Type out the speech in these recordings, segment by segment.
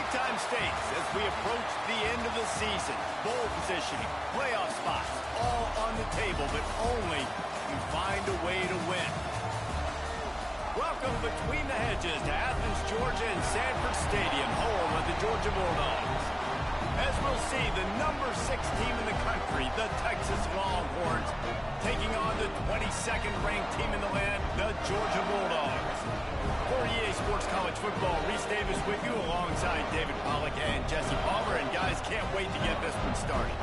Big-time stakes as we approach the end of the season. Bowl positioning, playoff spots, all on the table, but only if you find a way to win. Welcome between the hedges to Athens, Georgia and Sanford Stadium, home of the Georgia Bulldogs. As we'll see, the number 6 team in the country, the Texas Longhorns, taking on the 22nd ranked team in the land, the Georgia Bulldogs. For EA Sports College Football, Reese Davis with you alongside David Pollack and Jesse Palmer. And guys, can't wait to get this one started.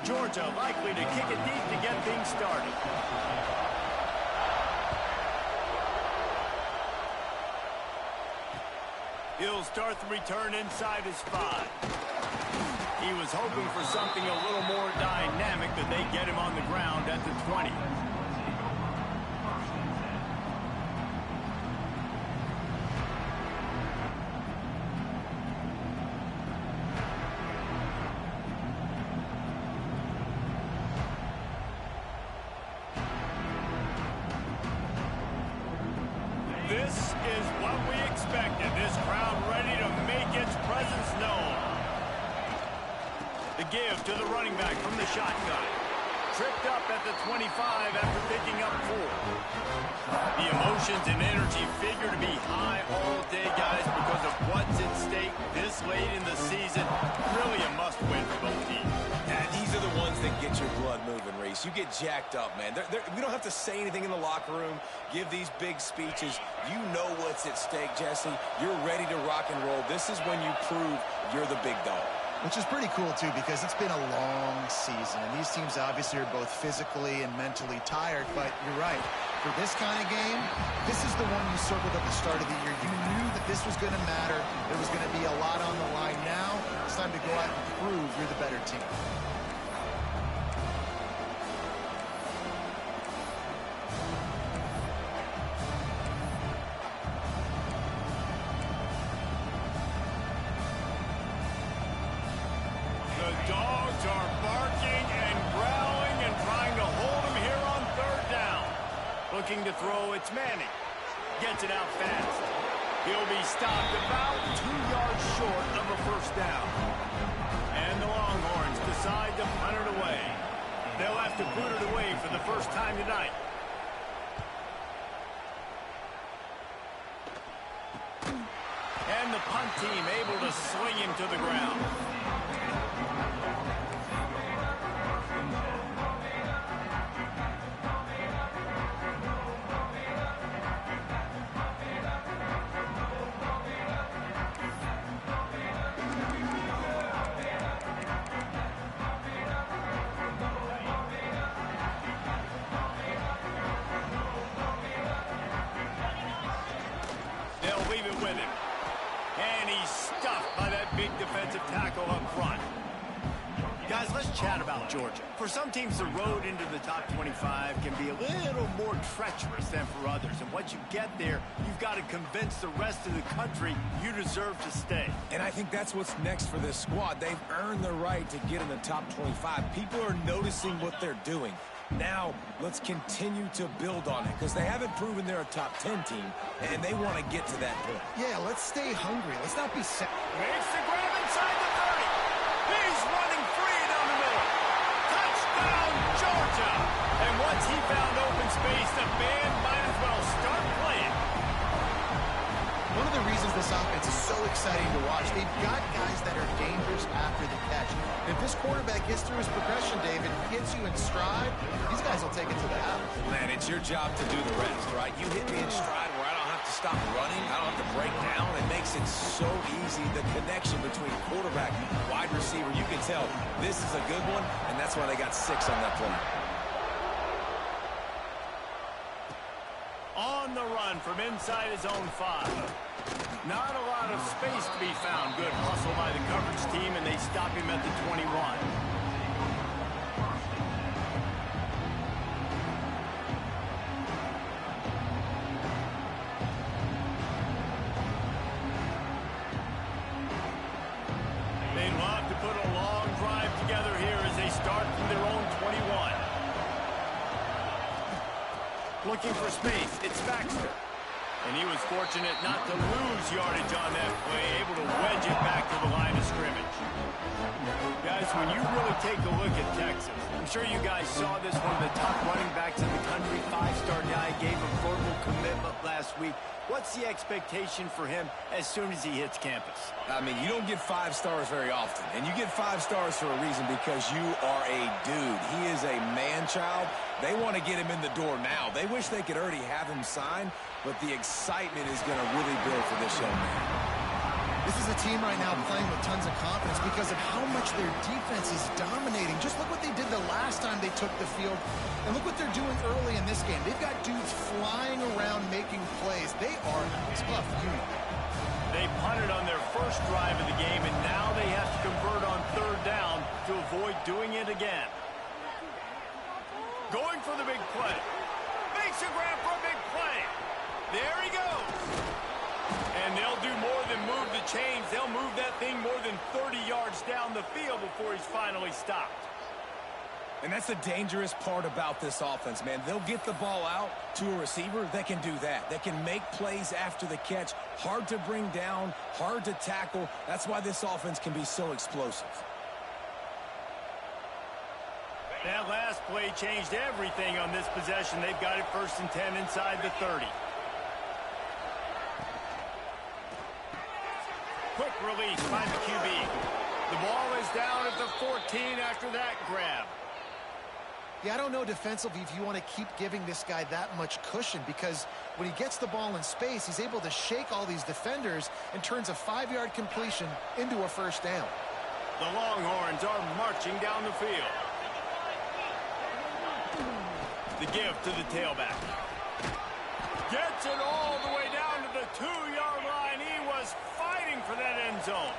Georgia likely to kick it deep to get things started. He'll start the return inside his 5. He was hoping for something a little more dynamic, but they get him on the ground at the 20. This is what we expected. This crowd ready to make its presence known. The give to the running back from the shotgun. Tripped up at the 25 after picking up 4. The emotions and energy figure to be high all day, guys, because of what's at stake this late in the season. Really a must-win for both teams. Yeah, these are the ones that get your blood moving, Reese. You get jacked up, man. We don't have to say anything in the locker room, give these big speeches. You know what's at stake, Jesse. You're ready to rock and roll. This is when you prove you're the big dog. Which is pretty cool, too, because it's been a long season. And these teams obviously are both physically and mentally tired. But you're right. For this kind of game, this is the one you circled at the start of the year. You knew that this was going to matter. There was going to be a lot on the line. Now it's time to go out and prove you're the better team. Dogs are barking and growling and trying to hold him here on 3rd down. Looking to throw, it's Manning. Gets it out fast. He'll be stopped about 2 yards short of a 1st down. And the Longhorns decide to punt it away. They'll have to boot it away for the first time tonight. And the punt team able to swing him to the ground. They'll leave it with him. And he's stuffed by that big defensive tackle up front. Guys, let's chat about Georgia. For some teams, the road into the top 25 can be a little more treacherous than for others. And once you get there, you've got to convince the rest of the country you deserve to stay. And I think that's what's next for this squad. They've earned the right to get in the top 25. People are noticing what they're doing. Now, let's continue to build on it, because they haven't proven they're a top 10 team, and they want to get to that point. Yeah, let's stay hungry. Let's not be set. Makes the grab inside the 30. He's running free down the middle. Touchdown, Georgia. And once he found open space, the band might as well start playing. One of the reasons this offense is so exciting to watch, they've got guys that are dangerous after the catch. And if this quarterback gets through his progression, David, hits you in stride, these guys will take it to the house. Man, it's your job to do the rest, right? You hit me in stride where I don't have to stop running. I don't have to break down. It makes it so easy, the connection between quarterback and wide receiver. You can tell this is a good one, and that's why they got 6 on that play. On the run from inside his own 5. Not a lot of space to be found. Good hustle by the coverage team, and they stop him at the 21. Looking for space, it's Baxter. And he was fortunate not to lose yardage on that play, able to wedge it back to the line of scrimmage. Guys, when you really take a look at Texas, I'm sure you guys saw this, one of the top running backs in the country, five-star guy, gave a verbal commitment last week. What's the expectation for him as soon as he hits campus? I mean, you don't get 5 stars very often, and you get 5 stars for a reason, because you are a dude. He is a man-child. They want to get him in the door now. They wish they could already have him signed, but the excitement is going to really build for this young man. This is a team right now playing with tons of confidence because of how much their defense is dominating. Just look what they did the last time they took the field, and look what they're doing early in this game. They've got dudes flying around making plays. They are a tough unit. They punted on their first drive of the game, and now they have to convert on third down to avoid doing it again. Going for the big play. Makes a grab for a big play. There he goes. And they'll do more than move the chains. They'll move that thing more than 30 yards down the field before he's finally stopped. And that's the dangerous part about this offense, man. They'll get the ball out to a receiver. They can do that. They can make plays after the catch. Hard to bring down, hard to tackle. That's why this offense can be so explosive. That last play changed everything on this possession. They've got it 1st and 10 inside the 30. Quick release by the QB. The ball is down at the 14 after that grab. Yeah, I don't know defensively if you want to keep giving this guy that much cushion, because when he gets the ball in space, he's able to shake all these defenders and turns a 5-yard completion into a first down. The Longhorns are marching down the field. The give to the tailback. Gets it all the way down to the 2-yard line. He was fighting for that end zone.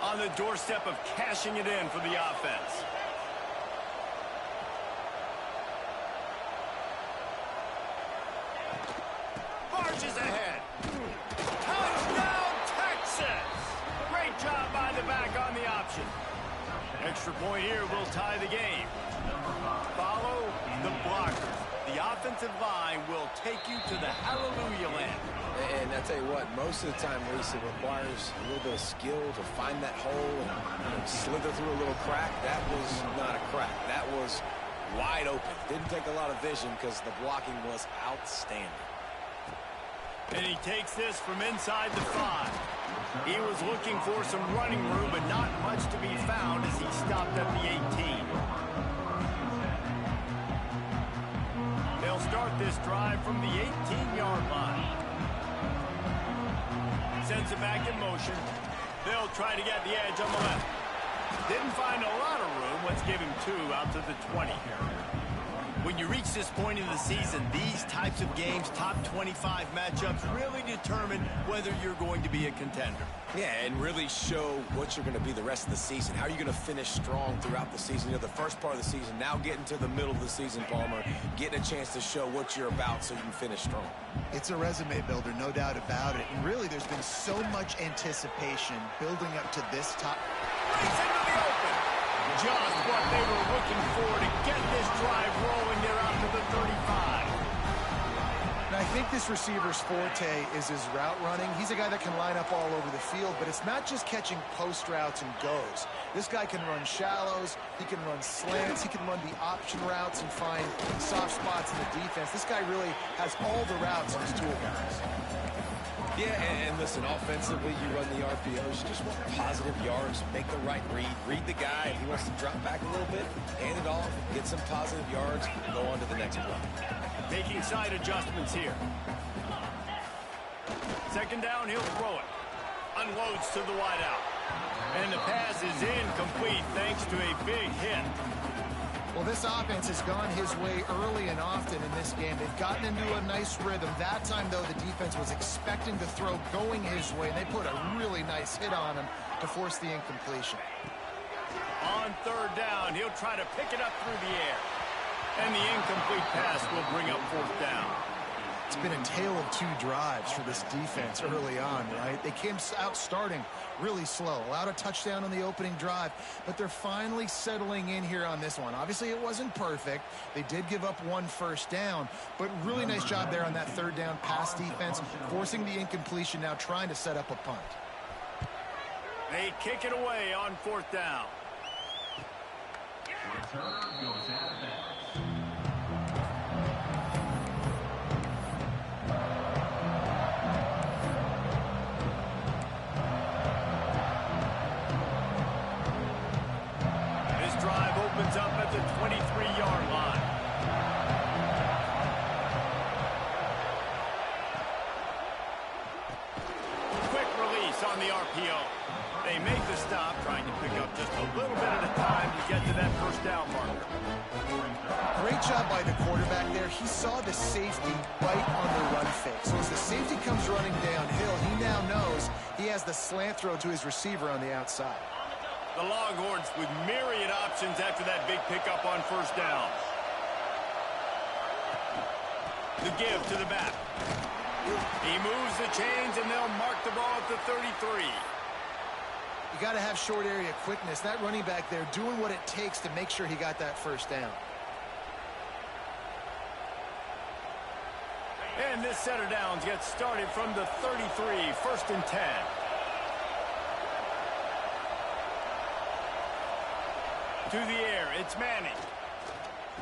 On the doorstep of cashing it in for the offense. Marches ahead. Touchdown, Texas! Great job by the back on the option. Extra point here will tie the game. Follow the blockers. The offensive line will take you to the hallelujah land. And I tell you what, most of the time, Reese, it requires a little bit of skill to find that hole and slither through a little crack. That was not a crack. That was wide open. Didn't take a lot of vision because the blocking was outstanding. And he takes this from inside the 5. He was looking for some running room, but not much to be found as he stopped at the 18. They'll start this drive from the 18-yard line. Sends it back in motion. They'll try to get the edge on the left. Didn't find a lot of room. Let's give him 2 out to the 20. When you reach this point in the season, these types of games, top 25 matchups, really determine whether you're going to be a contender. Yeah, and really show what you're going to be the rest of the season. How are you going to finish strong throughout the season? You know, the first part of the season, now getting to the middle of the season, Palmer, getting a chance to show what you're about so you can finish strong. It's a resume builder, no doubt about it. And really, there's been so much anticipation building up to this top. Race into the open. Just what they were looking for to get this drive rolling. They're out to the 35. And I think this receiver's forte is his route running. He's a guy that can line up all over the field, but it's not just catching post routes and goes. This guy can run shallows, he can run slants, he can run the option routes and find soft spots in the defense. This guy really has all the routes in his toolbox. Yeah, and listen, offensively, you run the RPOs. You just want positive yards, make the right read the guy. If he wants to drop back a little bit, hand it off, get some positive yards, go on to the next play. Making side adjustments here. Second down, he'll throw it. Unloads to the wideout. And the pass is incomplete thanks to a big hit. Well, this offense has gone his way early and often in this game. They've gotten into a nice rhythm. That time, though, the defense was expecting the throw going his way. They put a really nice hit on him to force the incompletion. On third down, he'll try to pick it up through the air. And the incomplete pass will bring up fourth down. It's been a tale of two drives for this defense early on, right? They came out starting really slow, allowed a touchdown on the opening drive, but they're finally settling in here on this one. Obviously, it wasn't perfect. They did give up one first down, but really nice job there on that third down pass defense, forcing the incompletion, now trying to set up a punt. They kick it away on fourth down. Return goes out of bounds. Opens up at the 23-yard line. Quick release on the RPO. They make the stop, trying to pick up just a little bit at a time to get to that first down marker. Great job by the quarterback there. He saw the safety bite on the run fake. So as the safety comes running downhill, he now knows he has the slant throw to his receiver on the outside. The Longhorns with myriad options after that big pickup on first down. The give to the back. He moves the chains, and they'll mark the ball at the 33. You got to have short area quickness. That running back there doing what it takes to make sure he got that first down. And this set of downs gets started from the 33, first and 10. To the air, it's Manning.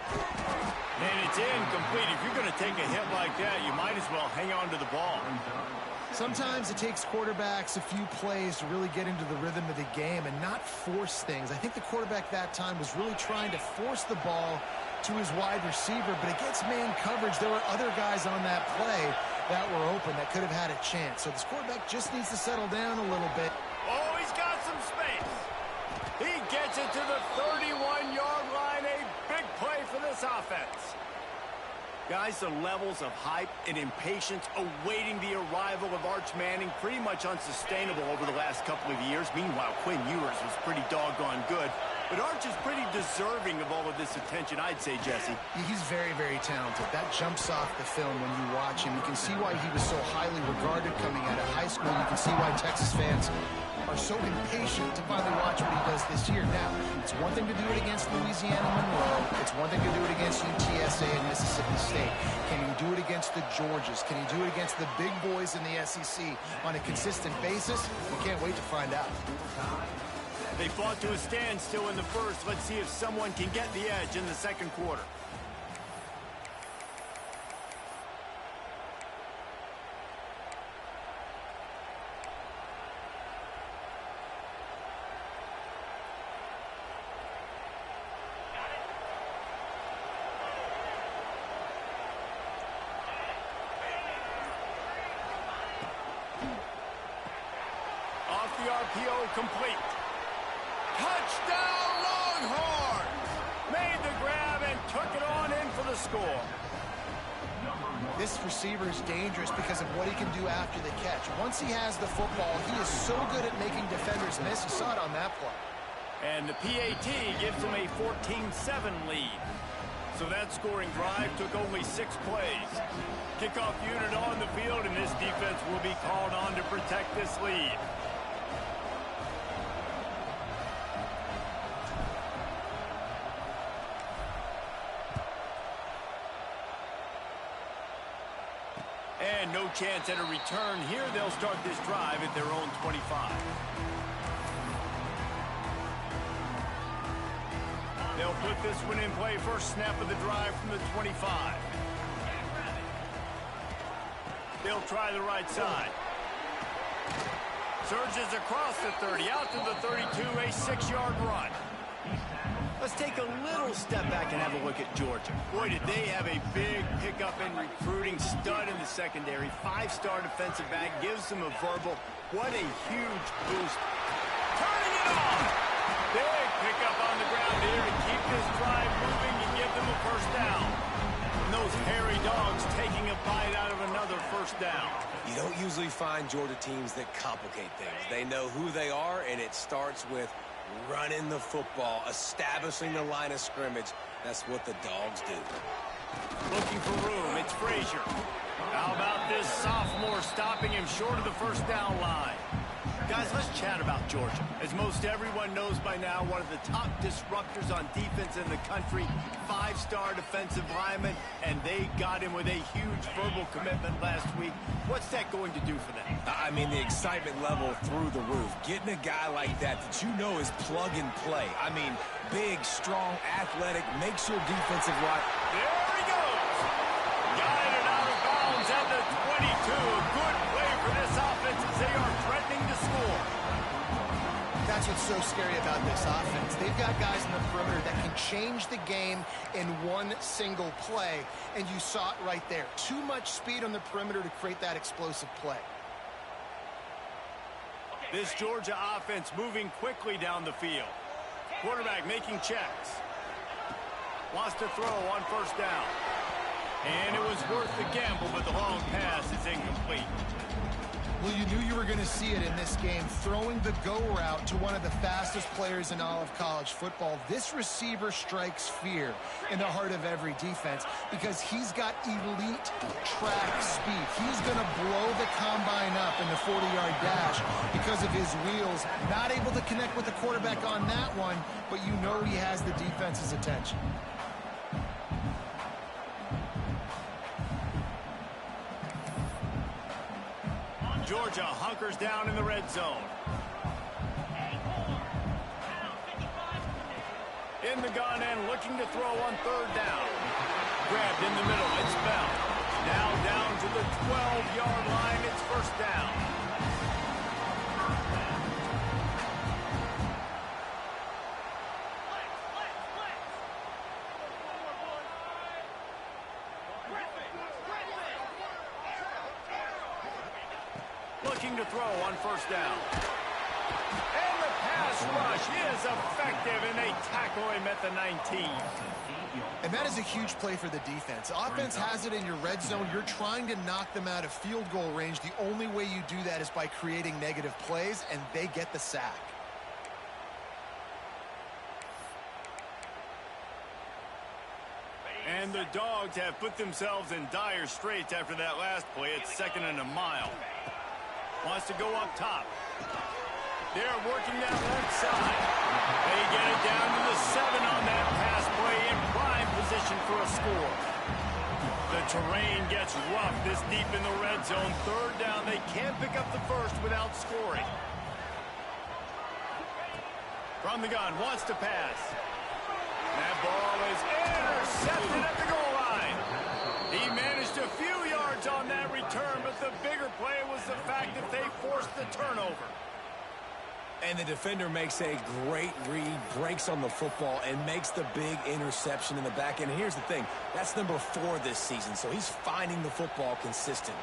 And it's incomplete. If you're going to take a hit like that, you might as well hang on to the ball. Sometimes it takes quarterbacks a few plays to really get into the rhythm of the game and not force things. I think the quarterback that time was really trying to force the ball to his wide receiver, but against man coverage, there were other guys on that play that were open that could have had a chance. So this quarterback just needs to settle down a little bit. Oh, he's got some space. He gets it to the 31-yard line. A big play for this offense. Guys, the levels of hype and impatience awaiting the arrival of Arch Manning pretty much unsustainable over the last couple of years. Meanwhile, Quinn Ewers was pretty doggone good. But Arch is pretty deserving of all of this attention, I'd say, Jesse. He's very, very talented. That jumps off the film when you watch him. You can see why he was so highly regarded coming out of high school. You can see why Texas fans are so impatient to finally watch what he does this year. Now, it's one thing to do it against Louisiana Monroe. It's one thing to do it against UTSA and Mississippi State. Can he do it against the Georgias? Can he do it against the big boys in the SEC on a consistent basis? We can't wait to find out. They fought to a standstill in the first. Let's see if someone can get the edge in the second quarter. Off the RPO, complete. Touchdown, Longhorns! Made the grab and took it on in for the score. This receiver is dangerous because of what he can do after the catch. Once he has the football, he is so good at making defenders miss. You saw it on that play. And the PAT gives him a 14-7 lead. So that scoring drive took only 6 plays. Kickoff unit on the field, and this defense will be called on to protect this lead. And no chance at a return here. They'll start this drive at their own 25. They'll put this one in play. First snap of the drive from the 25. They'll try the right side. Surges across the 30, out to the 32, a 6-yard run. Let's take a little step back and have a look at Georgia. Boy, did they have a big pickup in recruiting. Stud in the secondary. 5-star defensive back. Gives them a verbal. What a huge boost. Turning it on. Big pickup on the ground here to keep this drive moving and give them a first down. And those hairy dogs taking a bite out of another first down. You don't usually find Georgia teams that complicate things. They know who they are, and it starts with running the football, establishing the line of scrimmage. That's what the Dogs do. Looking for room, it's Frazier. How about this sophomore stopping him short of the first down line? Guys, let's chat about Georgia. As most everyone knows by now, one of the top disruptors on defense in the country, 5-star defensive lineman, and they got him with a huge verbal commitment last week. What's that going to do for them? I mean, the excitement level through the roof. Getting a guy like that you know is plug and play. I mean, big, strong, athletic, makes your defensive line. There he goes. Guided out of bounds at the 22. A good play for this offense as they are threatening to score. That's what's so scary about this offense. They've got guys in the perimeter that can change the game in one single play, and you saw it right there. Too much speed on the perimeter to create that explosive play. This Georgia offense moving quickly down the field. Quarterback making checks. Wants to throw on first down. And it was worth the gamble, but the long pass is incomplete. Well, you knew you were going to see it in this game, throwing the go route to one of the fastest players in all of college football. This receiver strikes fear in the heart of every defense because he's got elite track speed. He's going to blow the combine up in the 40-yard dash because of his wheels. Not able to connect with the quarterback on that one, but you know he has the defense's attention. Georgia hunkers down in the red zone. In the gun and looking to throw on third down. Grabbed in the middle, it's Bell. Now down to the 12-yard line, it's first down. Looking to throw on first down. And the pass rush is effective, and they tackle him at the 19. And that is a huge play for the defense. Offense has it in your red zone. You're trying to knock them out of field goal range. The only way you do that is by creating negative plays, and they get the sack. And the Dogs have put themselves in dire straits after that last play. It's 2nd and a mile. Wants to go up top. They're working that left side. They get it down to the 7 on that pass play in prime position for a score. The terrain gets rough this deep in the red zone. Third down, they can't pick up the first without scoring. From the gun, wants to pass. That ball is intercepted at the goal line. He managed a few yards on that return, but the bigger play was the fact that they forced the turnover. And the defender makes a great read, breaks on the football, and makes the big interception in the back end. And here's the thing, that's number 4 this season, so he's finding the football consistently.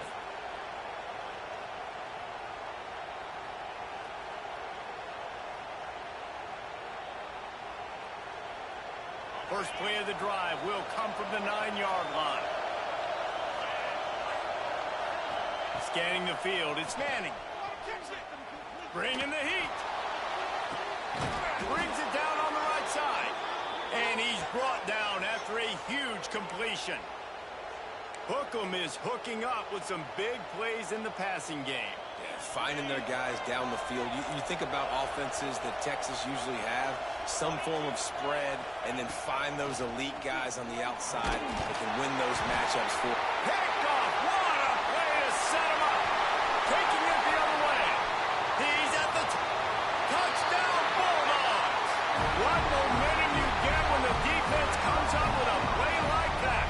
First play of the drive will come from the 9-yard line. Scanning the field, it's Manning. Bringing the heat. Brings it down on the right side. And he's brought down after a huge completion. Hookem is hooking up with some big plays in the passing game. Yeah, finding their guys down the field. You think about offenses that Texas usually have, some form of spread, and then find those elite guys on the outside that can win those matchups for. Picked off. What a play to set him up. Taking it the other way. He's at the touchdown Bulldogs. What momentum you get when the defense comes up with a play like that.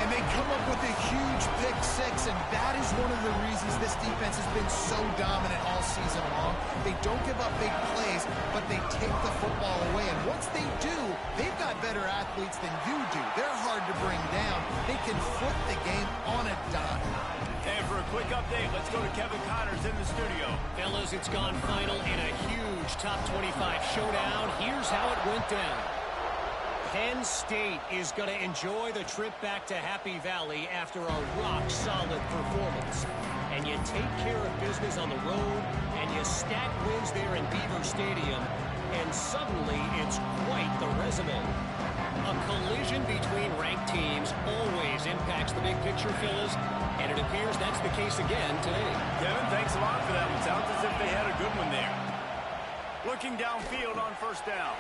And they come up with a huge pick six, and that is one of the reasons this defense has been so dominant all season long. They don't give up big plays, but they take the football away. And once they do, they've got better athletes than you do. They're hard to bring down. They can flip the game on a dime. And for a quick update, let's go to Kevin Connors in the studio. Fellas, it's gone final in a huge top 25 showdown. Here's how it went down. Penn State is going to enjoy the trip back to Happy Valley after a rock-solid performance. And you take care of business on the road, and you stack wins there in Beaver Stadium, and suddenly it's quite the resume. A collision between ranked teams always impacts the big picture, Phyllis, and it appears that's the case again today. Kevin, thanks a lot for that one. Sounds as if they had a good one there. Looking downfield on first down.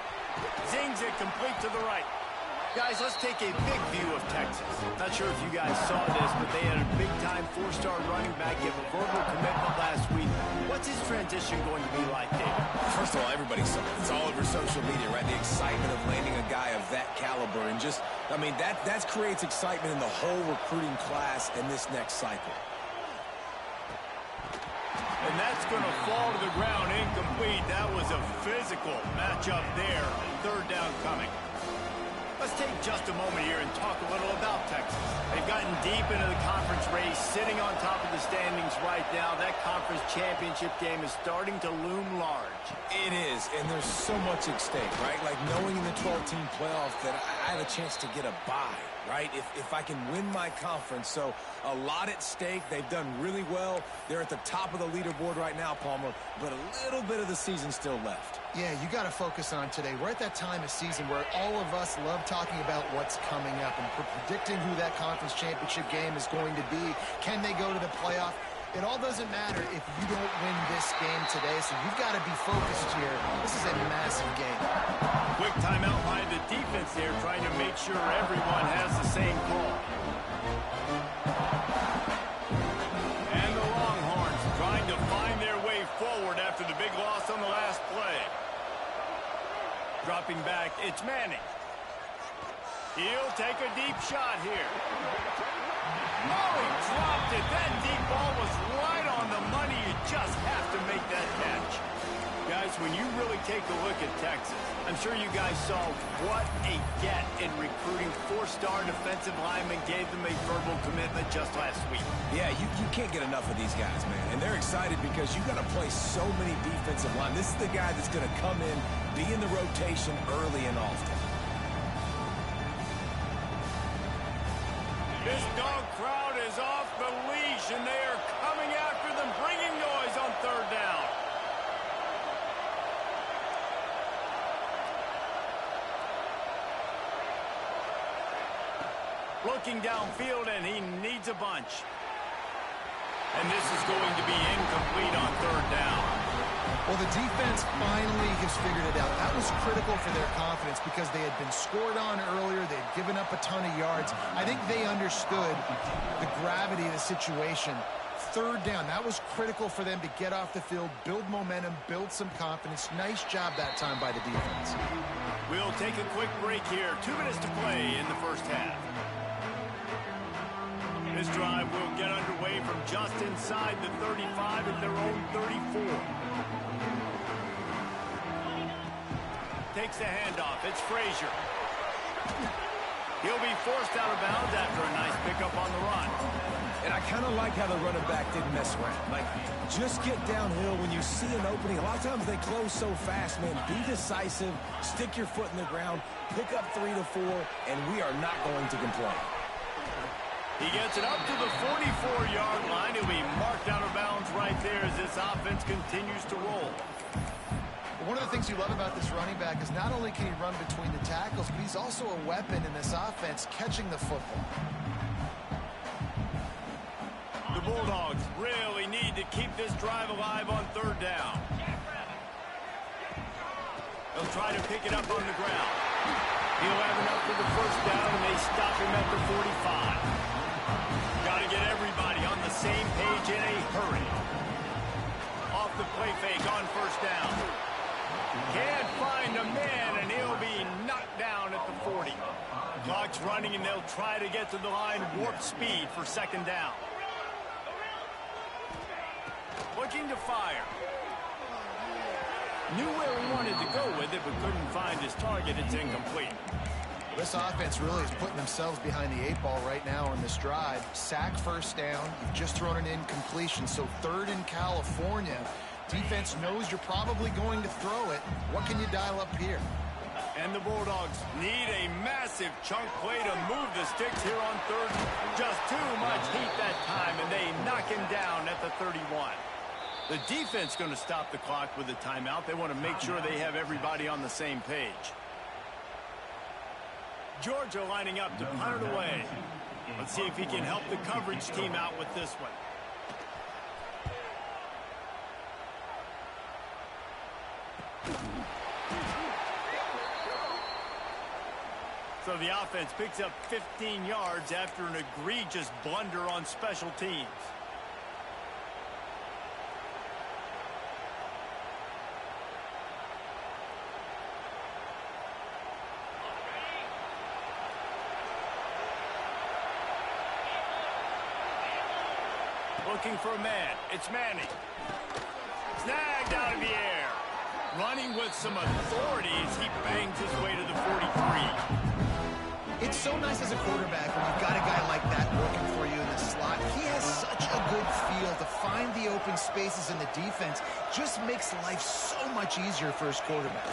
Zings it complete to the right. Guys, let's take a big view of Texas. Not sure if you guys saw this, but they had a big-time four-star running back give a verbal commitment last week. What's his transition going to be like, David? First of all, everybody saw it. It's all over social media, right? The excitement of landing a guy of that caliber. And just, I mean, that creates excitement in the whole recruiting class in this next cycle. And that's going to fall to the ground incomplete. That was a physical matchup there. Third down coming. Let's take just a moment here and talk a little about Texas. They've gotten deep into the conference race, sitting on top of the standings right now. That conference championship game is starting to loom large. It is, and there's so much at stake, right? Like knowing in the 12-team playoff that I have a chance to get a bye, right? If I can win my conference. So a lot at stake. They've done really well. They're at the top of the leaderboard right now, Palmer, but a little bit of the season still left. Yeah, you got to focus on today. We're at that time of season where all of us love talking about what's coming up and predicting who that conference championship game is going to be. Can they go to the playoff? It all doesn't matter if you don't win this game today, so you've got to be focused here. This is a massive game. Quick timeout by the defense there, trying to make sure everyone has the same call. And the Longhorns trying to find their way forward after the big loss on the last play. Dropping back, it's Manning. He'll take a deep shot here. Oh, he dropped it. That deep ball was right on the money. You just have to make that catch. Guys, when you really take a look at Texas, I'm sure you guys saw what a get in recruiting. Four-star defensive linemen gave them a verbal commitment just last week. Yeah, you can't get enough of these guys, man. And they're excited because you got to play so many defensive line. This is the guy that's going to come in, be in the rotation early and often. This dog crowd is off the leash, and they are coming after them, bringing noise on third down. Looking downfield, and he needs a bunch. And this is going to be incomplete on third down. Well, the defense finally has figured it out. That was critical for their confidence because they had been scored on earlier. They had given up a ton of yards. I think they understood the gravity of the situation. Third down, that was critical for them to get off the field, build momentum, build some confidence. Nice job that time by the defense. We'll take a quick break here. 2 minutes to play in the first half. This drive will get underway from just inside the 35 at their own 34. Takes the handoff. It's Frazier. He'll be forced out of bounds after a nice pickup on the run. And I kind of like how the running back didn't mess around. Like, just get downhill when you see an opening. A lot of times they close so fast, man. Be decisive. Stick your foot in the ground. Pick up 3 to 4, and we are not going to complain. He gets it up to the 44-yard line. He'll be marked out of bounds right there as this offense continues to roll. One of the things you love about this running back is not only can he run between the tackles, but he's also a weapon in this offense, catching the football. The Bulldogs really need to keep this drive alive on third down. They'll try to pick it up on the ground. He'll have enough for the first down, and they stop him at the 45. Got to get everybody on the same page in a hurry. Off the play fake on first down. Can't find a man, and he'll be knocked down at the 40. Clock's running, and they'll try to get to the line warp speed for second down. Looking to fire. Knew where he wanted to go with it, but couldn't find his target. It's incomplete. This offense really is putting themselves behind the 8 ball right now on this drive. Sack first down. You've just thrown an incompletion, so third in California. Defense knows you're probably going to throw it. What can you dial up here? And the Bulldogs need a massive chunk play to move the sticks here on third. Just too much heat that time, and they knock him down at the 31. The defense going to stop the clock with a timeout. They want to make sure they have everybody on the same page. Georgia lining up to punt it away. Let's see if he can help the coverage team out with this one. So the offense picks up 15 yards after an egregious blunder on special teams. Looking for a man. It's Manning. Snagged out of the air. Running with some authority as he bangs his way to the 43. It's so nice as a quarterback when you've got a guy like that working for you in the slot. He has such a good feel to find the open spaces in the defense. Just makes life so much easier for his quarterback.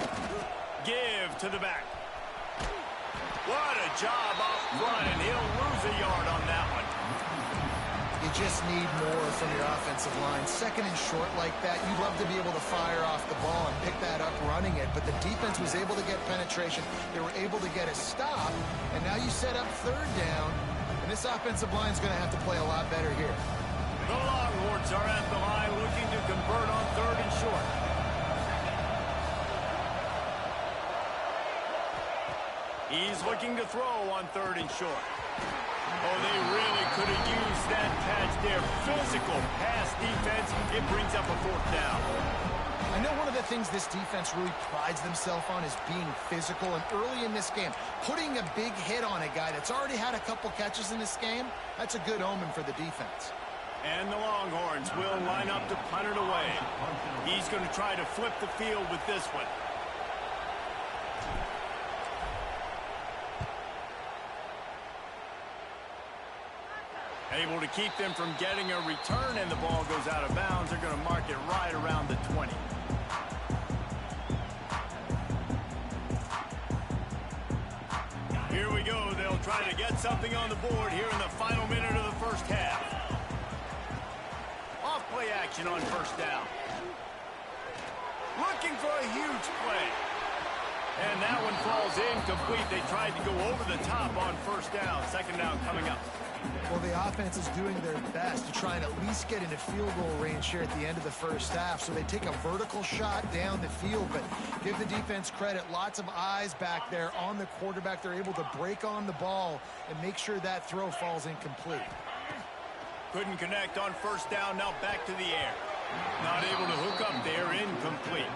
Give to the back. What a job up front, and he'll lose a yard on that one. You just need more from your offensive line. Second and short like that, you'd love to be able to fire off the ball and pick that up running it, but the defense was able to get penetration. They were able to get a stop, and now you set up third down, and this offensive line is going to have to play a lot better here. The Longhorns are at the line looking to convert on third and short. He's looking to throw on third and short. Oh, they really could have used that catch there. Physical pass defense. It brings up a fourth down. I know one of the things this defense really prides themselves on is being physical, and early in this game, putting a big hit on a guy that's already had a couple catches in this game, that's a good omen for the defense. And the Longhorns will line up to punt it away. He's going to try to flip the field with this one. Able to keep them from getting a return, and the ball goes out of bounds. They're going to mark it right around the 20. Here we go. They'll try to get something on the board here in the final minute of the first half. Off play action on first down. Looking for a huge play. And that one falls incomplete. They tried to go over the top on first down. Second down coming up. Well, the offense is doing their best to try and at least get into field goal range here at the end of the first half. So they take a vertical shot down the field, but give the defense credit. Lots of eyes back there on the quarterback. They're able to break on the ball and make sure that throw falls incomplete. Couldn't connect on first down. Now back to the air. Not able to hook up there. Incomplete.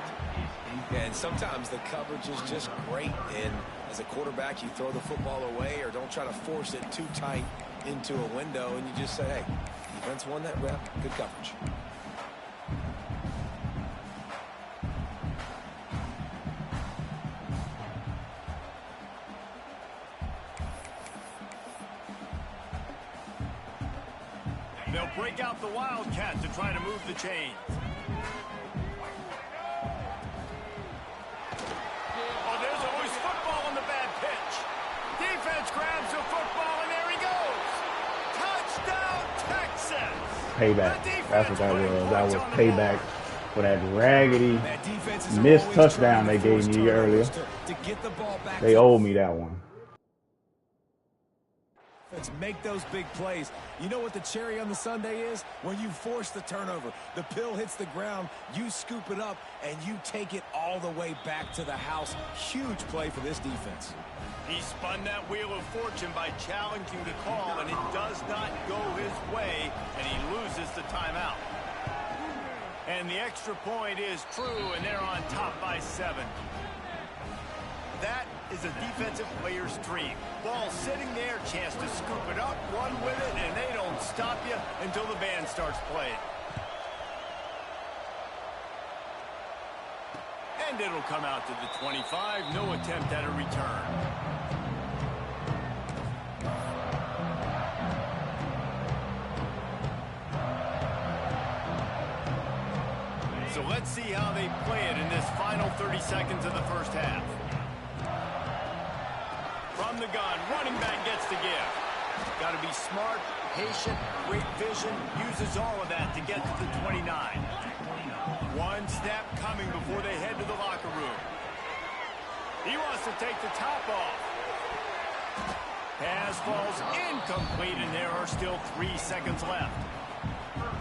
And sometimes the coverage is just great. And as a quarterback, you throw the football away or don't try to force it too tight into a window, and you just say, hey, defense won that rep. Good coverage. They'll break out the Wildcat to try to move the chains. Oh, there's always football on the bad pitch. Defense grabs the football, and there he goes. Touchdown, Texas. Payback. That's what that was. That was payback for that raggedy missed touchdown they gave me earlier. They owe me that one. Let's make those big plays. You know what the cherry on the sundae is? When you force the turnover, the pill hits the ground, you scoop it up, and you take it all the way back to the house. Huge play for this defense. He spun that wheel of fortune by challenging the call, and it does not go his way, and he loses the timeout. And the extra point is true, and they're on top by 7. That is a defensive player's dream. Ball sitting there, chance to scoop it up, run with it, and they don't stop you until the band starts playing. And it'll come out to the 25. No attempt at a return. So let's see how they play it in this final 30 seconds of the first half. From the gun, running back gets the give. Got to be smart, patient, great vision, uses all of that to get to the 29. One snap coming before they head to the locker room. He wants to take the top off. Pass falls incomplete, and there are still 3 seconds left.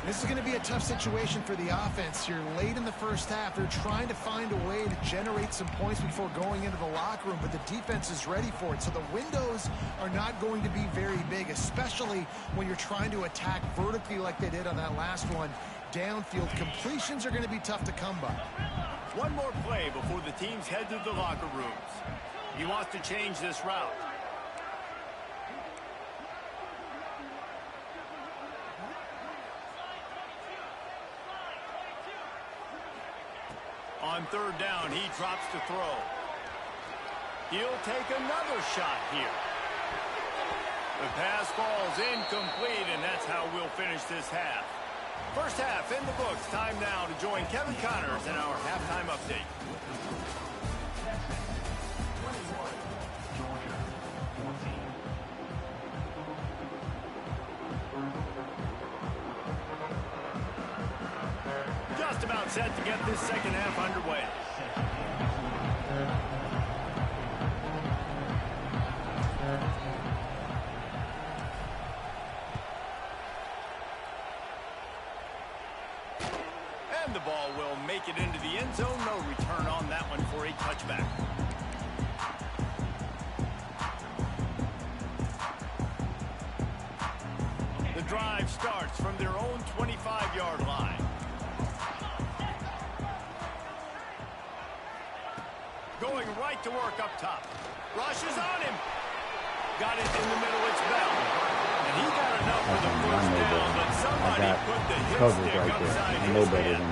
This is going to be a tough situation for the offense. You're late in the first half. They're trying to find a way to generate some points before going into the locker room, but the defense is ready for it. So the windows are not going to be very big, especially when you're trying to attack vertically like they did on that last one. Downfield completions are going to be tough to come by. One more play before the teams head to the locker rooms. He wants to change this route. On third down, he drops to throw. He'll take another shot here. The pass falls incomplete, and that's how we'll finish this half. First half in the books. Time now to join Kevin Connors in our halftime update. Just about set to get this second half underway. And the ball will make it into the end zone. No return on that one for a touchback. The drive starts from their own 25-yard line. Going right to work up top. Rush is on him. Got it in the middle. It's Bell. And he got enough for the first down, but somebody put the hit stick upside his head.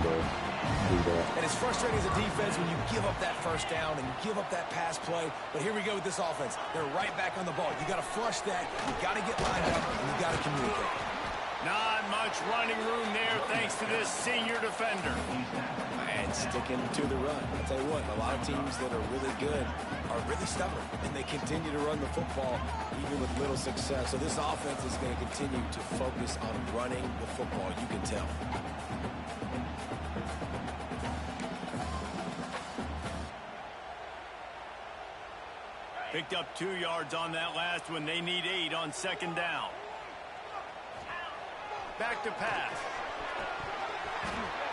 And it's frustrating as a defense when you give up that first down and you give up that pass play. But here we go with this offense. They're right back on the ball. You got to flush that. You got to get lined up, and you got to communicate. Not much running room there thanks to this senior defender. And sticking to the run. I'll tell you what, a lot of teams that are really good are really stubborn, and they continue to run the football even with little success. So this offense is going to continue to focus on running the football. You can tell. Picked up 2 yards on that last one. They need 8 on second down. Back to pass.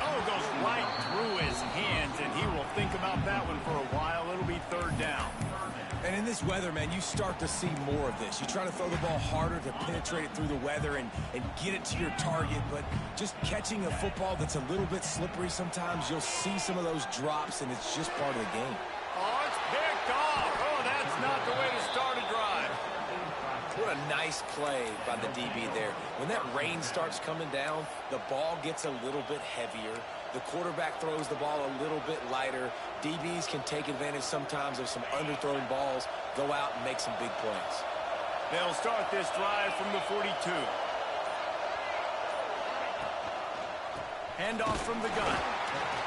Oh, goes right through his hands, and he will think about that one for a while. It'll be third down. And in this weather, man, you start to see more of this. You try to throw the ball harder to penetrate it through the weather and get it to your target, but just catching a football that's a little bit slippery sometimes, you'll see some of those drops, and it's just part of the game. Oh, it's picked off. Oh, that's not the way to start a drive. What a nice play by the DB there. When that rain starts coming down, the ball gets a little bit heavier. The quarterback throws the ball a little bit lighter. DBs can take advantage sometimes of some underthrown balls, go out and make some big plays. They'll start this drive from the 42. Handoff from the gun.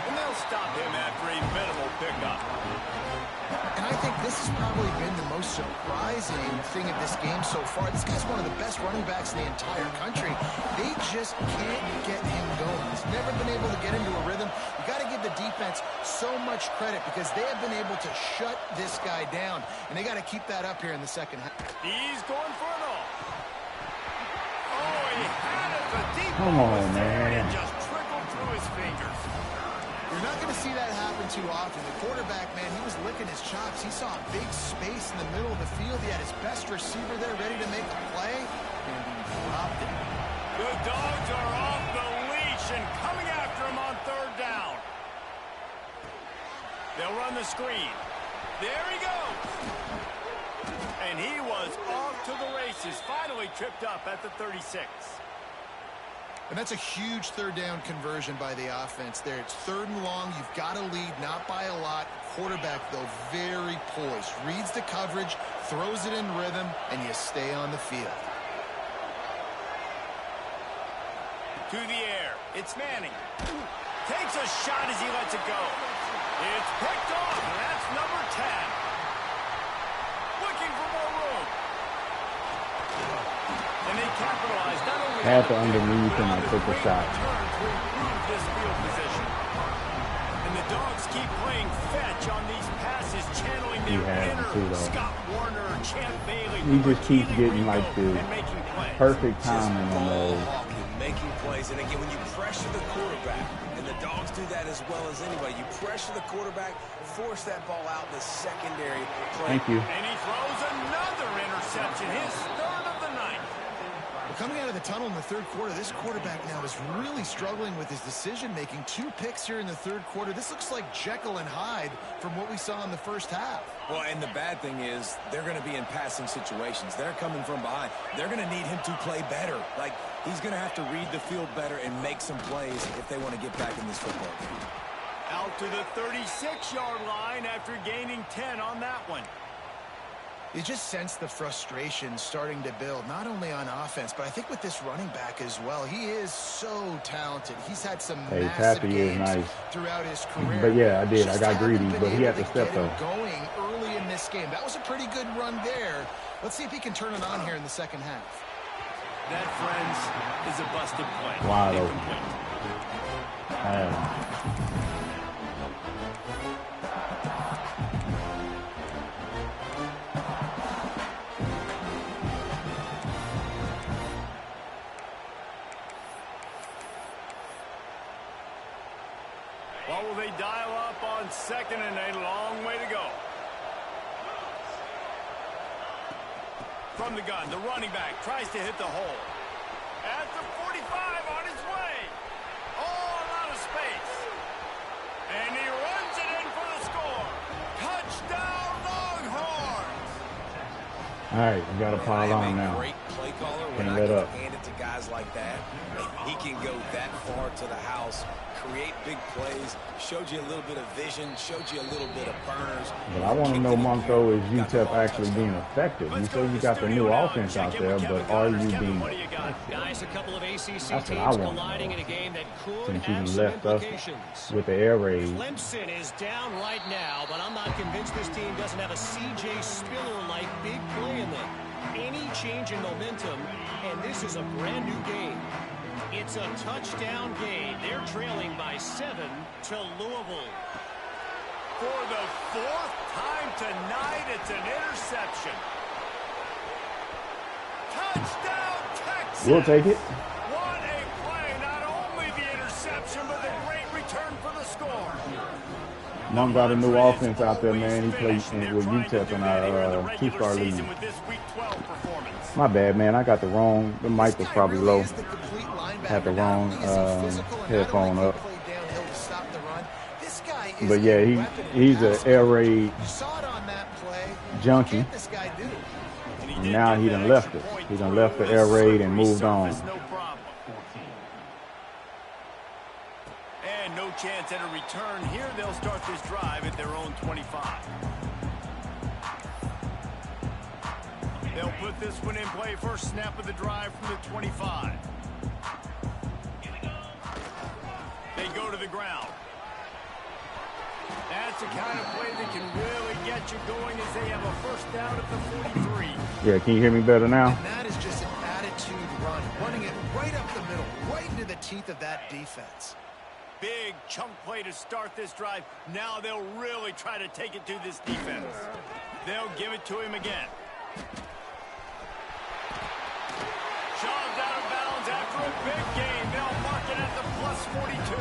And they'll stop him after a minimal pickup. And I think this has probably been the most surprising thing of this game so far. This guy's one of the best running backs in the entire country. They just can't get him going. He's never been able to get into a rhythm. You got to give the defense so much credit because they have been able to shut this guy down. And they got to keep that up here in the second half. He's going for it all. Oh, he had it. The deep Come ball on, was there, and man. it just trickled through his fingers. You're not going to see that happen too often. The quarterback, man, he was licking his chops. He saw a big space in the middle of the field. He had his best receiver there ready to make a play, and he dropped it. The Dogs are off the leash and coming after him on third down. They'll run the screen. There he goes. And he was off to the races, finally tripped up at the 36. And that's a huge third down conversion by the offense there. It's third and long. You've got to lead, not by a lot. Quarterback, though, very poised. Reads the coverage, throws it in rhythm, and you stay on the field. To the air. It's Manning. Takes a shot as he lets it go. It's picked off, and that's number 10. Looking for more room. And they capitalize not only Had to underneath and I took the shot. to improve this field position. And And the Dogs keep playing fetch on these passes, channeling their inner Scott Warner, Champ Bailey. He just keeps getting like the perfect timing on those. Making plays, and again, when you pressure the quarterback, and the Dogs do that as well as anybody, you pressure the quarterback, force that ball out in the secondary play. Thank you. And he throws another interception, his third of the night. Well, coming out of the tunnel in the third quarter, this quarterback now is really struggling with his decision-making. 2 picks here in the third quarter. This looks like Jekyll and Hyde from what we saw in the first half. Well, and the bad thing is they're going to be in passing situations. They're coming from behind. They're going to need him to play better. Like, he's going to have to read the field better and make some plays if they want to get back in this football game. Out to the 36-yard line after gaining 10 on that one. You just sense the frustration starting to build, not only on offense, but I think with this running back as well. He is so talented. He's had some massive games throughout his career. But yeah, I did. I got greedy, but he had to step though. Going early in this game. That was a pretty good run there. Let's see if he can turn it on here in the second half. That, friends, is a busted play. Wide open. What will they dial up on second and a long way to go? From the gun, the running back tries to hit the hole. At the 45 on his way. All out of space. And he runs it in for the score. Touchdown, Longhorns. All right, you got to pile on now. Great play caller when Can't I let can up. hand it to guys like that. He can go that far to the house, create big plays, showed you a little bit of vision, showed you a little bit of burners. But I want to know, Monko, is UTEP actually being effective? You say you got the new offense out there, but are you being effective? Guys, a couple of ACC That's teams what I want colliding in a game that could since you have some left us implications. with the air raid. Clemson is down right now, but I'm not convinced this team doesn't have a C.J. Spiller-like big play in them. Any change in momentum, and this is a brand new game. It's a touchdown game. They're trailing by 7 to Louisville. For the 4th time tonight, it's an interception. Touchdown, Texas! We'll take it. What a play. Not only the interception, but the great return for the score. Monk got a new offense out there, man. He played with UTEP in our 2-star league. My bad, man. I got the wrong. The mic was probably low. Had the wrong headphone up. But yeah, he's an air raid junkie. And now he done left it. He done left the air raid and moved on. And no chance at a return here. They'll start this drive at their own 25. They'll put this one in play. First snap of the drive from the 25. They go to the ground. That's the kind of play that can really get you going as they have a first down at the 43. Yeah, can you hear me better now? And that is just an attitude run, running it right up the middle, right into the teeth of that defense. Big chunk play to start this drive. Now they'll really try to take it to this defense. They'll give it to him again. Shoved out of bounds after a big gain. They'll mark it at the plus 42.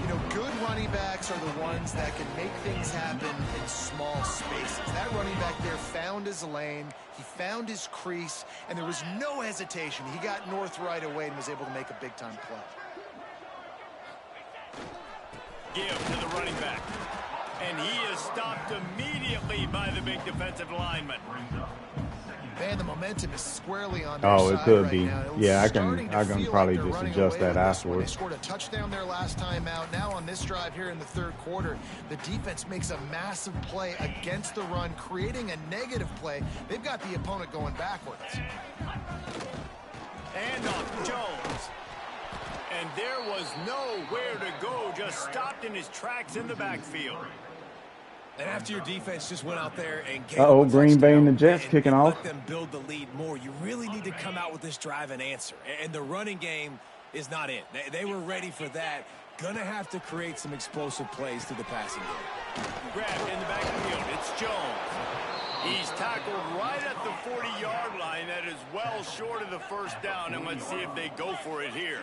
You know, good running backs are the ones that can make things happen in small spaces. That running back there found his lane, he found his crease, and there was no hesitation. He got north right away and was able to make a big-time play. Give to the running back. And he is stopped immediately by the big defensive lineman. Man, the momentum is squarely on their Oh, it side could right be. now. Yeah, I can Feel probably like they're just running adjust away that with this one. They afterwards. scored a touchdown there last time out. Now on this drive here in the third quarter, the defense makes a massive play against the run, creating a negative play. They've got the opponent going backwards. And off Jones. And there was nowhere to go, just stopped in his tracks in the backfield. And after your defense just went out there and gave Uh-oh, Green Bay and the Jets kicking off. Let them build the lead more. You really need to come out with this drive and answer. And the running game is not it. They were ready for that. Gonna have to create some explosive plays through the passing game. Grabbed in the back of the field. It's Jones. He's tackled right at the 40-yard line. That is well short of the first down, and let's see if they go for it here.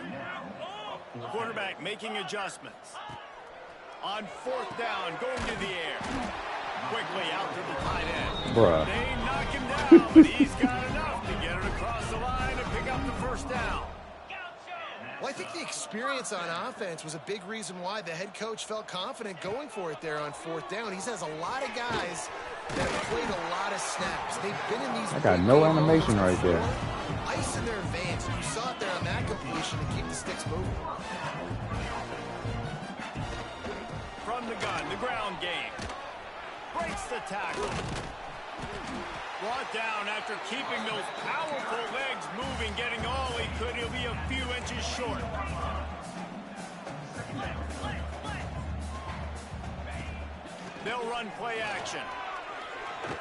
Quarterback making adjustments. On fourth down, going to the air. Quickly out to the tight end. Bruh. They knock him down, but he's got enough to get it across the line and pick up the first down. Well, I think the experience on offense was a big reason why the head coach felt confident going for it there on fourth down. He has a lot of guys that have played a lot of snaps. They've been in these. I got no animation right there. Ice in their veins. You saw it there on that completion to keep the sticks moving. From the gun, the ground game. Breaks the tackle. Brought down after keeping those powerful legs moving, getting all he could. He'll be a few inches short. They'll run play action.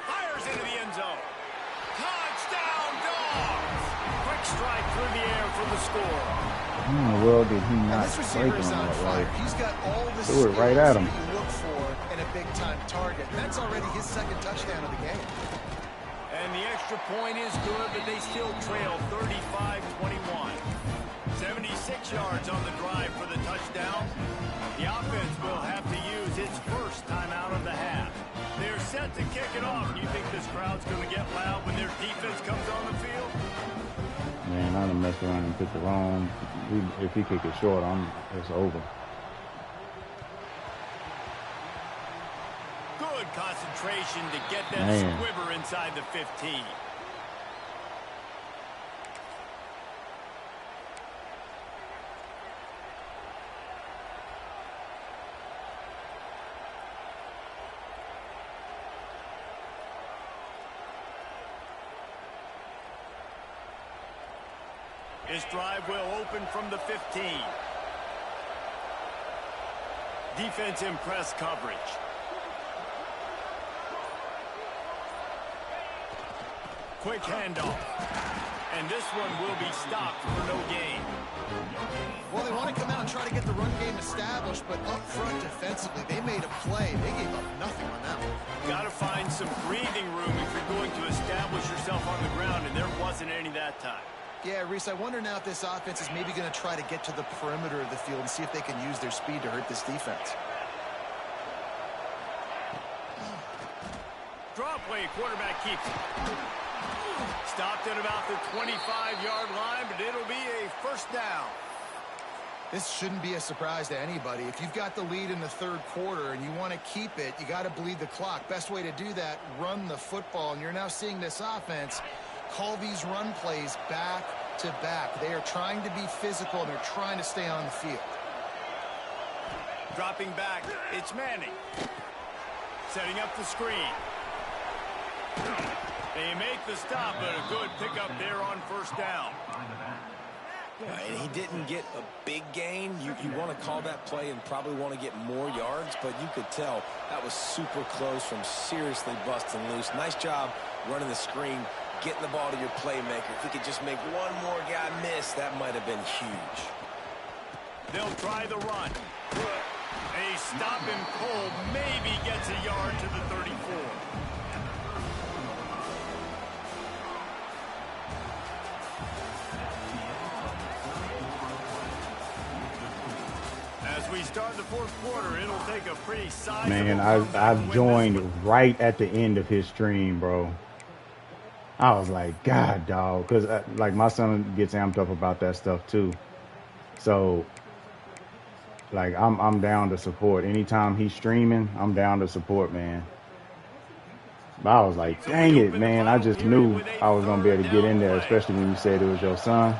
Fires into the end zone. Touchdown, Dogs! Quick strike through the air for the score. How in the world did he not This break receiver is on on that fire. right? He's got all the Threw it right at him. skills that you look for in a big-time target. That's already his second touchdown of the game. And the extra point is good, but they still trail 35-21. 76 yards on the drive for the touchdown. The offense will have to use its first time out of the half. They're set to kick it off. You think this crowd's going to get loud when their defense comes on the field? Man, I done messed around and picked the wrong. If he kick it short, it's over. Good concentration to get that Man. squibber inside the 15. This drive will open from the 15. Defense in press coverage. Quick handoff. And this one will be stopped for no gain. Well, they want to come out and try to get the run game established, but up front defensively, they made a play. They gave up nothing on that one. Got to find some breathing room if you're going to establish yourself on the ground, and there wasn't any that time. Yeah, Reese, I wonder now if this offense is maybe going to try to get to the perimeter of the field and see if they can use their speed to hurt this defense. Draw play, quarterback keeps it. Stopped at about the 25-yard line, but it'll be a first down. This shouldn't be a surprise to anybody. If you've got the lead in the third quarter and you want to keep it, you got to bleed the clock. Best way to do that, run the football. And you're now seeing this offense call these run plays back to back. They are trying to be physical, and they're trying to stay on the field. Dropping back, it's Manning. Setting up the screen. They make the stop, but a good pickup there on first down. And he didn't get a big gain. You want to call that play and probably want to get more yards, but you could tell that was super close from seriously busting loose. Nice job running the screen, getting the ball to your playmaker. If he could just make one more guy miss, that might have been huge. They'll try the run. They stop him cold, maybe gets a yard to the 34. As we start the fourth quarter, it'll take a pretty sizable... Man, I've joined right at the end of his stream, bro. I was like, God, dog, because like my son gets amped up about that stuff too. So, like, I'm down to support. Anytime he's streaming, I'm down to support, man. But I was like, dang it, man. I just knew I was gonna be able to get in there, especially when you said it was your son.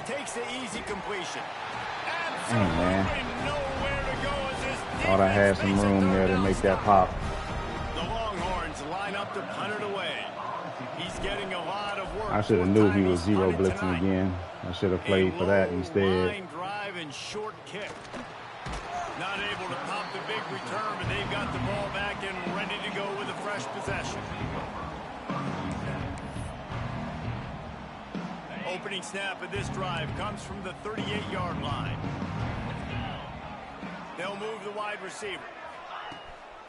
Takes the easy completion. Dang, man. Nowhere to go as this Thought I had some room there to make that pop. The Longhorns line up to punt it away. He's getting a lot of work. I should have knew he was zero blitzing again. I should have played for that instead. Line drive and short kick. Not able to pop the big return, but they've got the ball back and ready to go with a fresh possession. opening snap of this drive comes from the 38-yard line. They'll move the wide receiver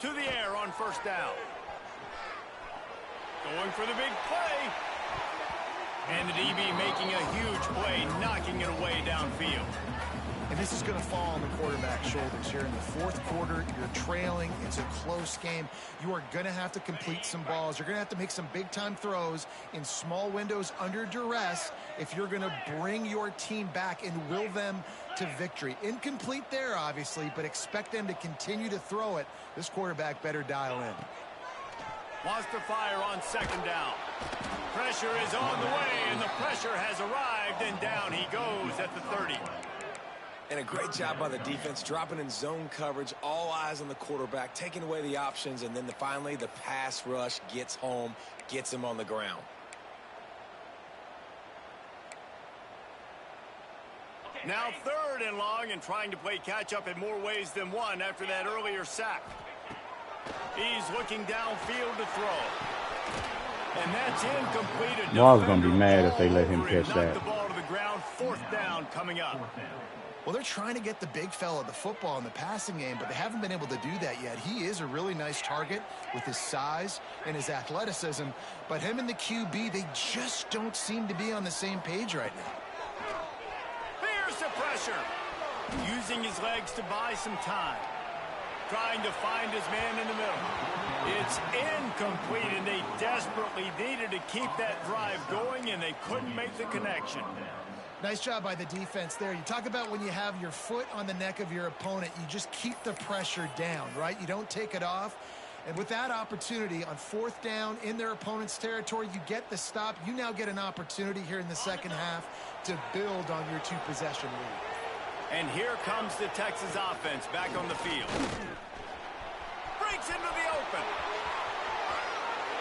to the air on first down. Going for the big play. And the DB making a huge play, knocking it away downfield. And this is going to fall on the quarterback's shoulders here in the fourth quarter. You're trailing. It's a close game. You are going to have to complete some balls. You're going to have to make some big-time throws in small windows under duress if you're going to bring your team back and will them to victory. Incomplete there, obviously, but expect them to continue to throw it. This quarterback better dial in. Wants to fire on second down. Pressure is on the way, and the pressure has arrived, and down he goes at the 30. And a great job by the defense, dropping in zone coverage, all eyes on the quarterback, taking away the options, and then finally the pass rush gets home, gets him on the ground. Now 3rd and long, and trying to play catch-up in more ways than one after that earlier sack. He's looking downfield to throw. And that's incomplete. I was going to be mad if they let him catch that. The ball to the ground, 4th down coming up. Well, they're trying to get the big fella the football in the passing game, but they haven't been able to do that yet. He is a really nice target with his size and his athleticism, but him and the QB, they just don't seem to be on the same page right now. Here's the pressure. Using his legs to buy some time. Trying to find his man in the middle. It's incomplete, and they desperately needed to keep that drive going, and they couldn't make the connection. Nice job by the defense there. You talk about when you have your foot on the neck of your opponent, you just keep the pressure down, right? You don't take it off. And with that opportunity on 4th down in their opponent's territory, you get the stop. You now get an opportunity here in the second half to build on your 2-possession lead. And here comes the Texas offense back on the field. Breaks into the open.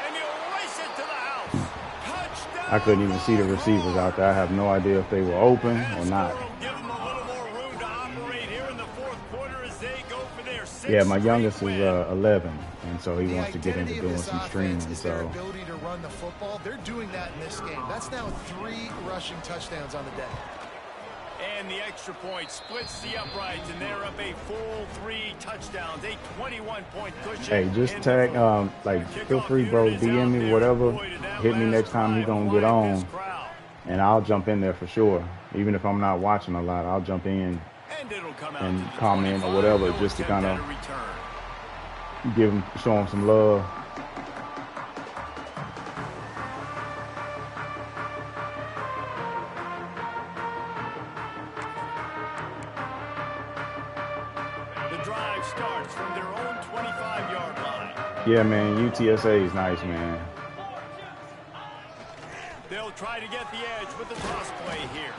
And he'll race it to the house. Touchdown. I couldn't even see the receivers out there. I have no idea if they were open or not. Give them a little more room to operate here in the 4th quarter as they go for their 6th Yeah, my youngest is win. 11, and so he wants to get into doing some streaming. Is their So ability to run the football. They're doing that in this game. That's now 3 rushing touchdowns on the day. And the extra point splits the uprights, and they're up a full 3 touchdowns, a 21-point cushion. hey, just tag, like, feel free, bro, DM me, whatever. Hit me next time he's gonna get on, and I'll jump in there for sure. Even if I'm not watching a lot, I'll jump in and comment or whatever, just to kind of show him some love. Starts from their own 25-yard line. Yeah, man, UTSA is nice, man. They'll try to get the edge with the toss play here.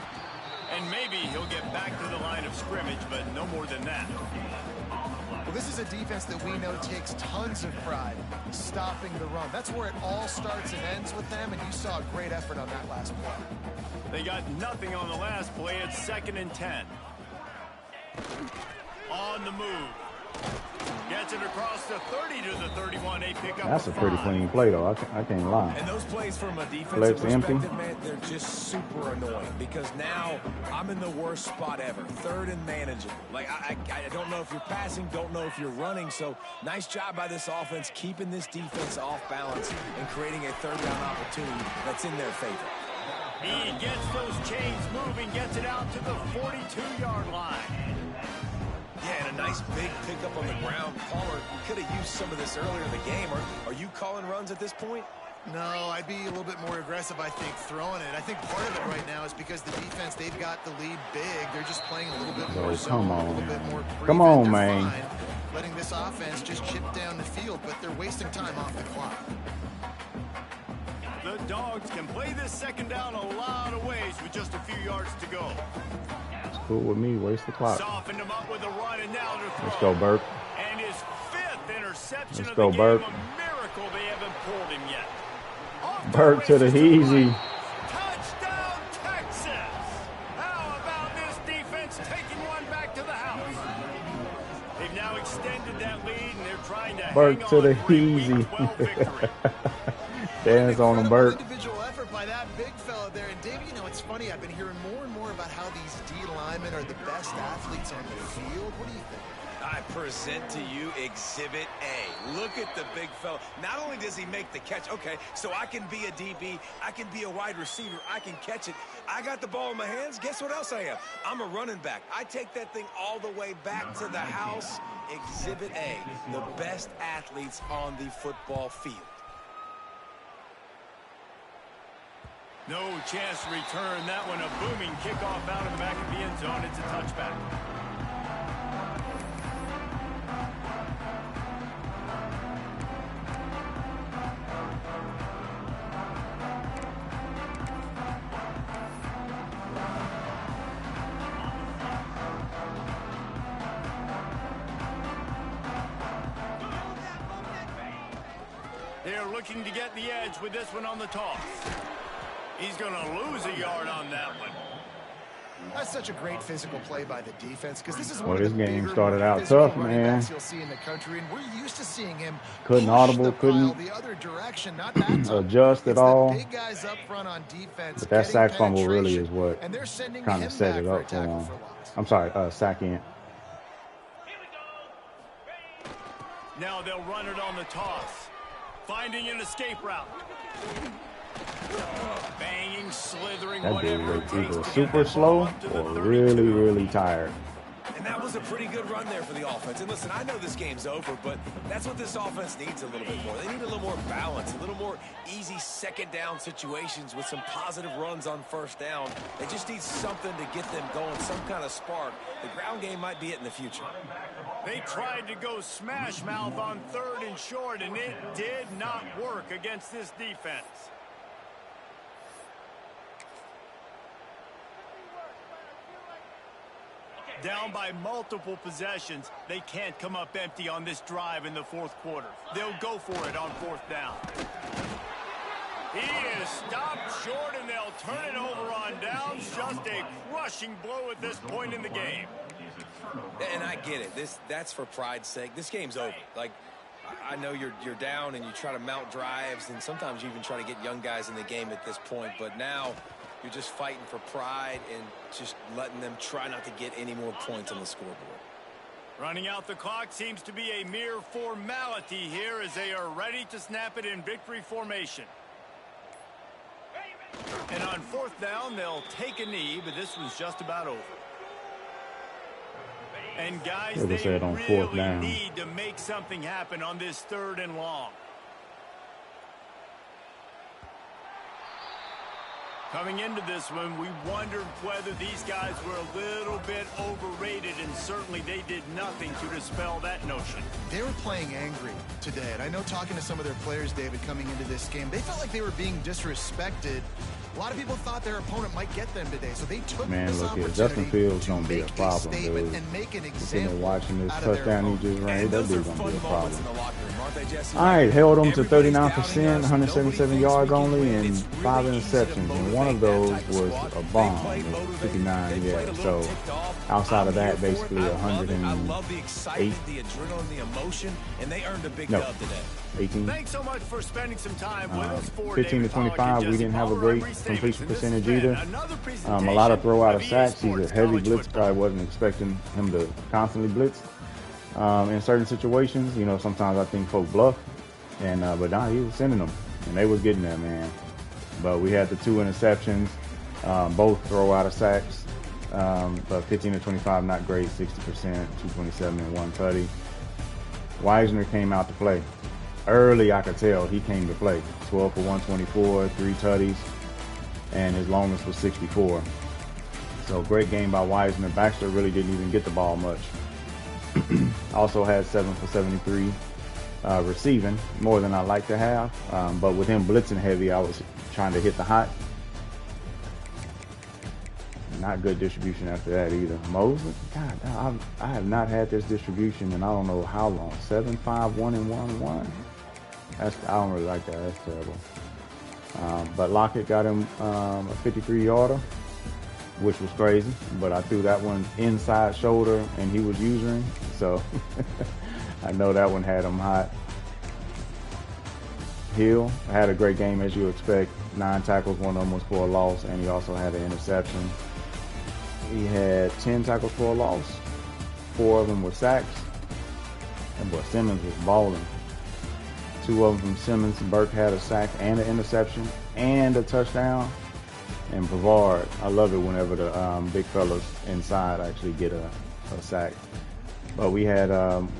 And maybe he'll get back to the line of scrimmage, but no more than that. Well, this is a defense that we know takes tons of pride stopping the run. That's where it all starts and ends with them, and you saw a great effort on that last play. They got nothing on the last play. It's 2nd and 10. On the move. Gets it across the 30 to the 31. They pick up. That's a pretty clean play, though. I can't lie. And those plays from a defensive Flex empty. perspective, man, they're just super annoying because now I'm in the worst spot ever. 3rd and manageable. Like, I don't know if you're passing, don't know if you're running. So nice job by this offense keeping this defense off balance and creating a 3rd down opportunity that's in their favor. He gets those chains moving, gets it out to the 42-yard line. Yeah, and a nice big pickup on the ground. Palmer could have used some of this earlier in the game. Are you calling runs at this point? No, I'd be a little bit more aggressive, I think, throwing it. I think part of it right now is because the defense, they've got the lead big. They're just playing a little bit more zone, a little bit more prevent. Come on, They're man. fine letting this offense just chip down the field, but they're wasting time off the clock. The Dogs can play this 2nd down a lot of ways with just a few yards to go. It's cool with me. Waste the clock. Softened him up with a run, and now to throw. Let's go, Burke. And his 5th interception Let's of go, the game. Burke. A miracle they haven't pulled him yet. Off Burke to the races easy. right. Touchdown, Texas. How about this defense taking one back to the house? They've now extended that lead, and they're trying to Burke hang to on the for a easy. Week 12 victory. Dance on him, Burke. Individual effort by that big fella out there. And, Dave, you know, it's funny. I've been hearing more and more about how these D linemen are the best athletes on the field. What do you think? I present to you Exhibit A. Look at the big fella. Not only does he make the catch, okay, so I can be a DB, I can be a wide receiver, I can catch it. I got the ball in my hands. Guess what else I am? I'm a running back. I take that thing all the way back to the house. Exhibit A, the best athletes on the football field. No chance to return that one. A booming kickoff out of the back of the end zone. It's a touchback. They're looking to get the edge with this one on the toss. He's going to lose a yard on that one. That's such a great physical play by the defense because this is Well, one this of the game bigger, started out physical tough, running man. backs you'll see in the country, and we're used to seeing him Couldn't push audible, the couldn't pile the other direction, not that time. adjust at It's all. The big guys up front on defense. But that getting sack fumble really penetration, is what and they're sending kind him of set back it for a up for tackle him. for loss. I'm sorry, sack in. Now they'll run it on the toss. Finding an escape route. Banging, slithering, That dude whatever it was takes either to get super that ball slow up to the or 32. really, really tired. And that was a pretty good run there for the offense. And listen, I know this game's over, but that's what this offense needs a little bit more. They need a little more balance, a little more easy second down situations with some positive runs on first down. They just need something to get them going, some kind of spark. The ground game might be it in the future. They tried to go smash mouth on 3rd and short, and it did not work against this defense. Down by multiple possessions, they can't come up empty on this drive in the 4th quarter. They'll go for it on 4th down. He is stopped short, and they'll turn it over on downs. Just a crushing blow at this point in the game. And I get it. That's for pride's sake. This game's over. Like, I know you're down and you try to mount drives, and sometimes you even try to get young guys in the game at this point. But now you're just fighting for pride and just letting them try not to get any more points on the scoreboard. Running out the clock seems to be a mere formality here as they are ready to snap it in victory formation. And on 4th down, they'll take a knee, but this one's just about over. And guys, they really need to make something happen on this 3rd and long. Coming into this one, we wondered whether these guys were a little bit overrated, and certainly they did nothing to dispel that notion. They were playing angry today, and I know talking to some of their players, David, coming into this game, they felt like they were being disrespected. A lot of people thought their opponent might get them today, so they took this opportunity Justin Fields to gonna be a make problem, statement dude. and make an Sitting example there watching this out of their touchdown he opponent. just ran, that dude's gonna be a problem. In the locker room, aren't they, Jesse? All right, held them to Everybody's 39%, doubting us. 177 Nobody yards thinks we can only, win. and It's 5 really easy to interceptions. And one of motivate that those type of was squad. a They bomb, play with motivated. 59 They play a yards. little So ticked off. outside of I'm that, here for it. basically I love it. I 108. love the excitement, the adrenaline, the emotion, and they earned a big No. dub today. 18. Thanks so much for spending some time with us. For 15 to David Pollock 25, and we Jesse didn't have a Palmer, great I'm Reese completion Davis, and this percentage has either. been another A lot of throw out of EA sacks. He's Sports a heavy College blitz. Football. I wasn't expecting him to constantly blitz in certain situations. You know, sometimes I think folk bluff, and but nah, he was sending them, and they was getting there, man. But we had the 2 interceptions, both throw out of sacks. But 15 to 25, not great. 60%, 227 and 130. Weisner came out to play. Early, I could tell he came to play. 12 for 124, 3 tutties, and his longest was 64. So great game by Weisner. Baxter really didn't even get the ball much. Also had 7 for 73 receiving, more than I like to have. But with him blitzing heavy, I was trying to hit the hot. Not good distribution after that either. Mosley, God, I have not had this distribution in I don't know how long. 7, 5, 1, and 1, 1. I don't really like that. That's terrible. But Lockett got him a 53-yarder, which was crazy. But I threw that one inside shoulder, and he was using. So I know that one had him hot. Hill had a great game as you expect. 9 tackles. One of them was for a loss, and he also had an interception. He had 10 tackles for a loss. 4 of them were sacks. And boy, Simmons was balling. 2 of them from Simmons. Burke had a sack and an interception and a touchdown. And Brevard, I love it whenever the big fellas inside actually get a sack. But we had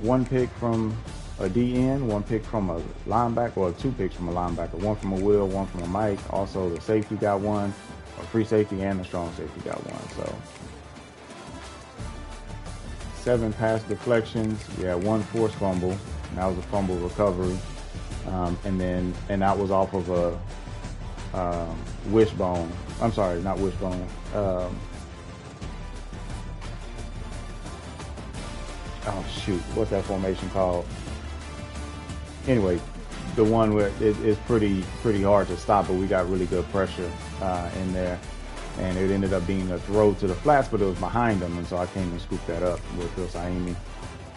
1 pick from a DN, 1 pick from a linebacker, or 2 picks from a linebacker. 1 from a Will, 1 from a Mike. Also, the safety got 1, a free safety and a strong safety got 1. So 7 pass deflections. We had 1 forced fumble. And that was a fumble recovery. And that was off of a wishbone. I'm sorry, not wishbone. Oh shoot, what's that formation called? Anyway, the one where it's pretty hard to stop, but we got really good pressure in there, and it ended up being a throw to the flats, but it was behind them, and so I came and scooped that up with Phil Saimi.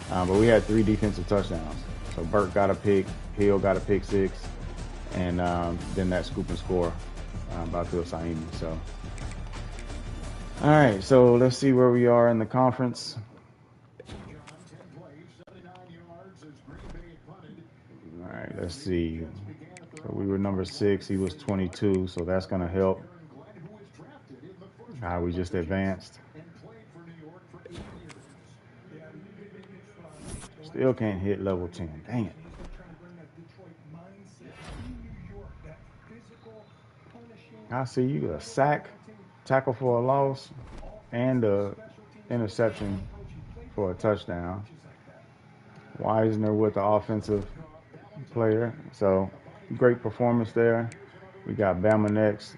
But we had 3 defensive touchdowns. So Burke got a pick, Hill got a pick 6, and then that scoop and score by Phil Saimi. So, all right, so let's see where we are in the conference. All right, let's see. So we were number 6. He was 22, so that's going to help. We just advanced. Still can't hit level 10. Dang it. I see you a sack, tackle for a loss, and a interception for a touchdown. Wisner with the offensive player. So great performance there. We got Bama next.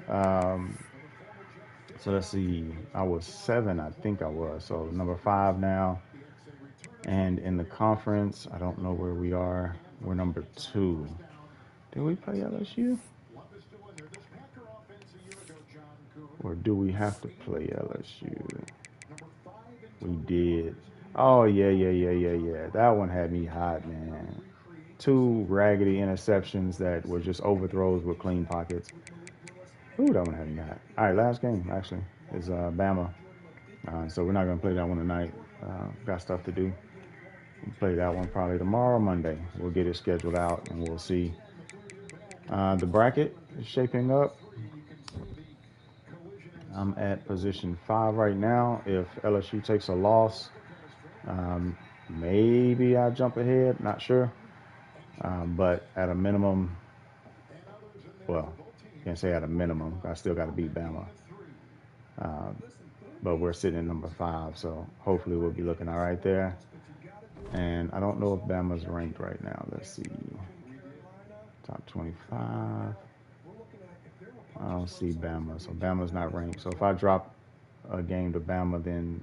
So let's see. I was 7, I think I was. So number 5 now. And in the conference, I don't know where we are. We're number 2. Did we play LSU? Or do we have to play LSU? We did. Oh, yeah. That one had me hot, man. 2 raggedy interceptions that were just overthrows with clean pockets. Ooh, that one had me hot. All right, last game, actually, is Bama. So we're not going to play that one tonight. Got stuff to do. We'll play that one probably tomorrow, Monday. We'll get it scheduled out, and we'll see. The bracket is shaping up. I'm at position 5 right now. If LSU takes a loss, maybe I jump ahead. Not sure. But at a minimum, well, can't say at a minimum. I still got to beat Bama. But we're sitting at number 5, so hopefully we'll be looking all right there. And I don't know if Bama's ranked right now. Let's see. Top 25. I don't see Bama, so Bama's not ranked. So if I drop a game to Bama, then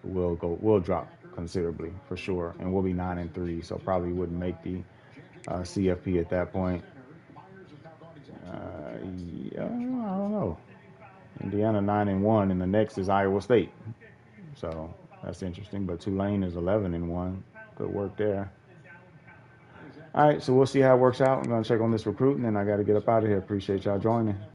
we'll drop considerably for sure, and we'll be 9-3. So probably wouldn't make the CFP at that point. Yeah, I don't know. Indiana 9-1, and the next is Iowa State. So that's interesting. But Tulane is 11-1. Good work there. All right, so we'll see how it works out. I'm going to check on this recruit, and then I got to get up out of here. Appreciate y'all joining.